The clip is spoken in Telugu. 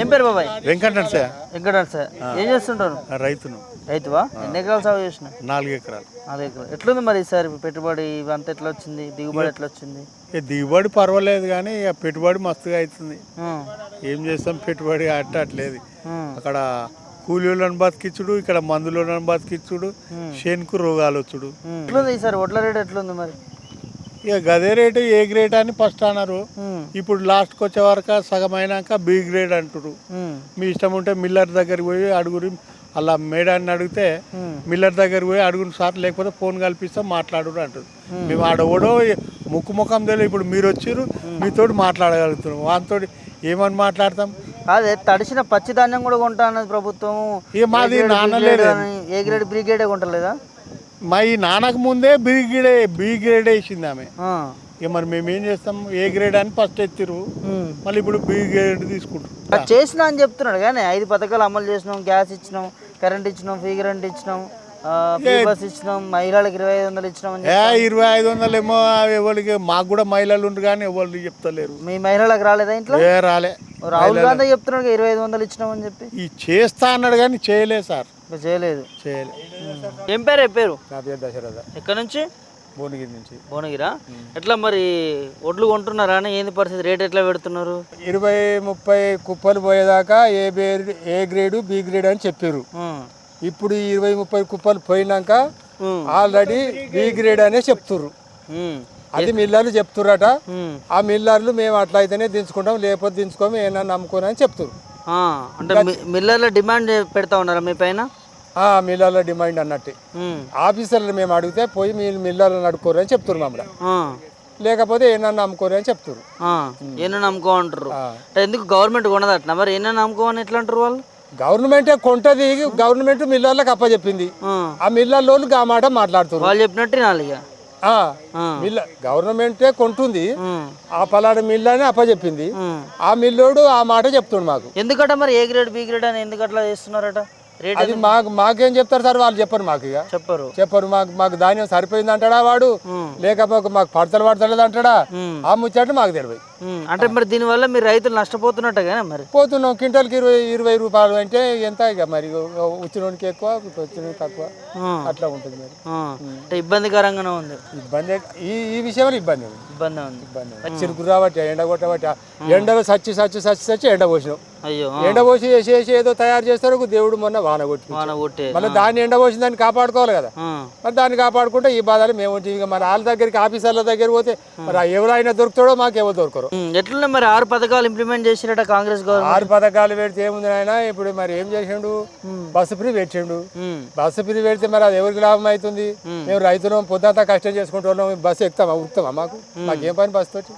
ఏం పేరు బాబాయ్? వెంకటన్ సార్. వెంకటన్ సార్. ఏం చేస్తుంటారు? రైతును. రైతువా? ఎన్ని ఎకరాలు సాగు చేసిన? 4 ఎకరాలు. 4 ఎకరాలు. ఎట్లుంది మరి ఈసారి పెట్టుబడి ఇవంతా ఎట్లా వచ్చింది? దిగుబడి ఎట్లా వచ్చింది? దిగుబడి పర్వాలేదు కానీ ఇక పెట్టుబడి మస్తుగా అవుతుంది. ఏం చేస్తాం, పెట్టుబడి అట్టట్లేదు. అక్కడ కూలీలను బతికించుడు, ఇక్కడ మందులను బతికించుడు, చేనుకు రోగాలు వచ్చుడు. ఎట్లుంది ఈసారి వడ్ల రేటు ఎట్లుంది మరి? ఇక గదే రేటు ఏ గ్రేడ్ అని ఫస్ట్ అన్నారు. ఇప్పుడు లాస్ట్కి వచ్చే వరకు సగం అయినాక బి గ్రేడ్ అంటారు. మీ ఇష్టం ఉంటే మిల్లర్ దగ్గరికి పోయి అడుగురి, అలా మేడాన్ని అడిగితే మిల్లర్ దగ్గరికి పోయి అడుగుని సార్, లేకపోతే ఫోన్ కల్పిస్తాం మాట్లాడురు అంటారు. మేము ఆడవడో ముఖం తెలియదు. ఇప్పుడు మీరు వచ్చారు, మీతో మాట్లాడగలుగుతున్నాం. వాటితో ఏమని మాట్లాడతాం? అదే తడిసిన పచ్చి ధాన్యం కూడా కొంటా అన్నది ప్రభుత్వం. ఇక మాది నాన్నలేదు, ఏ గ్రేడ్ బి గ్రేడే కొంటలేదా? మా ఈ నాన్నకు ముందే బి గ్రేడ్ వేసింది ఆమె. ఇక మరి మేము ఏం చేస్తాం? ఏ గ్రేడ్ అని ఫస్ట్ ఎత్తిరు, మళ్ళీ ఇప్పుడు బి గ్రేడ్ తీసుకుంటారు. చేసినా అని చెప్తున్నాడు కానీ 5 పథకాలు అమలు చేసినాం, గ్యాస్ ఇచ్చినాం, కరెంట్ ఇచ్చినాం, ఫ్రీ కరెంట్ ఇచ్చినాం, ఫ్రీ బస్ ఇచ్చినాం, మహిళలకు 2500 ఇచ్చినాం. 2500 ఏమో ఎవరికి, మాకు కూడా మహిళలు ఉండరు కానీ ఎవరు చెప్తలేరు. మీ మహిళలకు రాలేదా ఇంట్లో? రాలే. రాహుల్ గాంధీ చెప్తున్నాడు 2500 ఇచ్చినామని చెప్పి. ఈ చేస్తా అన్నాడు కానీ చేయలేదు సార్. చేయలేదు. ఏం పేరు? నా పేరు దశరథ. ఎక్కడి నుంచి? భువనగిరి నుంచి. భువనగిరా? ఎట్లా మరి ఒడ్లు కొంటున్నారా? ఏంది పరిస్థితి? రేట్ ఎట్లా పెడుతున్నారు? 20-30 కుప్పలు పోయేదాకా ఏ గ్రేడు బి గ్రేడ్ అని చెప్పారు. ఇప్పుడు 20-30 కుప్పలు పోయినాక ఆల్రెడీ బి గ్రేడ్ అనే చెప్తుర్రు. అది మిల్లర్లు చెప్తుర్రట. ఆ మిల్లర్లు మేము అట్లా అయితేనే దించుకుంటాం, లేకపోతే దించుకోము, ఏమన్నా నమ్ముకోని అని చెప్తుర్రు. అంటే మిల్లర్ల డిమాండ్ పెడతా ఉన్నారా మీ పైన? మిల్లర్ల డిమాండ్ అన్నట్టు ఆఫీసర్లు మేము అడిగితే పోయి మీరు మిల్లర్లను అడుక్కోరు అని చెప్తున్నారు మమ్మల్ని. లేకపోతే ఏమన్నా నమ్ముకోరు అని చెప్తారు. ఏమన్నా నమ్ముకో అంటారు. ఎందుకు గవర్నమెంట్ కొనదట మరి? ఏమన్నా నమ్ముకో అని ఎట్లా అంటారు వాళ్ళు? గవర్నమెంటే కొంటది, గవర్నమెంట్ మిల్లర్లకు అప్పచెప్పింది. ఆ మిల్లర్లు ఆ మాట మాట్లాడుతున్నారు. వాళ్ళు చెప్పినట్టు గవర్నమెంటే కొంటుంది, ఆ పలానా మిల్ అని అప్పచెప్పింది. ఆ మిల్లోడు ఆ మాట చెప్తుండు మాకు. ఎందుకట మరి ఏ గ్రేడ్ బి గ్రేడ్ అని ఎందుకు అట్లా చేస్తున్నారట? అది మాకేం చెప్తారు సార్, వాళ్ళు చెప్పరు. మాకు ఇక చెప్పరు. మాకు ధాన్యం సరిపోయింది అంటాడా వాడు, లేకపోతే మాకు పడతలేదు అంటాడా, ఆ ముచ్చట మాకు తెలియదు. అంటే మరి దీనివల్ల మీరు రైతులు నష్టపోతున్నట్టుగా మరి? పోతున్నాం. క్వింటల్కి 20 రూపాయలు అంటే ఎంత? ఇక మరి వచ్చినోనికి ఎక్కువ, వచ్చినోనికి తక్కువ, అట్లా ఉంటుంది మరి. అంటే ఇబ్బందికరంగానే ఉంది. ఇబ్బంది ఈ విషయంలో ఇబ్బంది ఉంది. చిరుకు రాబట్టి, ఎండ కొట్టబట్టి, ఎండలో సచ్చి ఎండ పోసినాం. ఎండ పోసి వేసి ఏదో తయారు చేస్తారు. దేవుడు మొన్న వాన కొట్టి మళ్ళీ దాన్ని ఎండ పోసి దాన్ని కాపాడుకోవాలి కదా. మరి దాన్ని కాపాడుకుంటే ఈ బాధలు మేము ఇక మన వాళ్ళ దగ్గరికి, ఆఫీసర్ల దగ్గర పోతే మరి ఎవరైనా దొరుకుతాడో, మాకెవరు దొరకరు. ఎట్లా మరి 6 పథకాలు ఇంప్లిమెంట్ చేసిరట కాంగ్రెస్ గవర్నమెంట్? 6 పథకాలు పెడితే ఏముంది ఆయన? ఇప్పుడు మరి ఏం చేసిండు? బస్సు ఫ్రీ పెట్టిండు. బస్సు ఫ్రీ పెడితే మరి అది ఎవరికి లాభం అవుతుంది? మేము రైతులు పొద్దుంతా కష్టం చేసుకుంటున్నాం, బస్సు ఎక్కుతామా? ఉరుకుతామా? మాకేం పని బస్సు తోటి?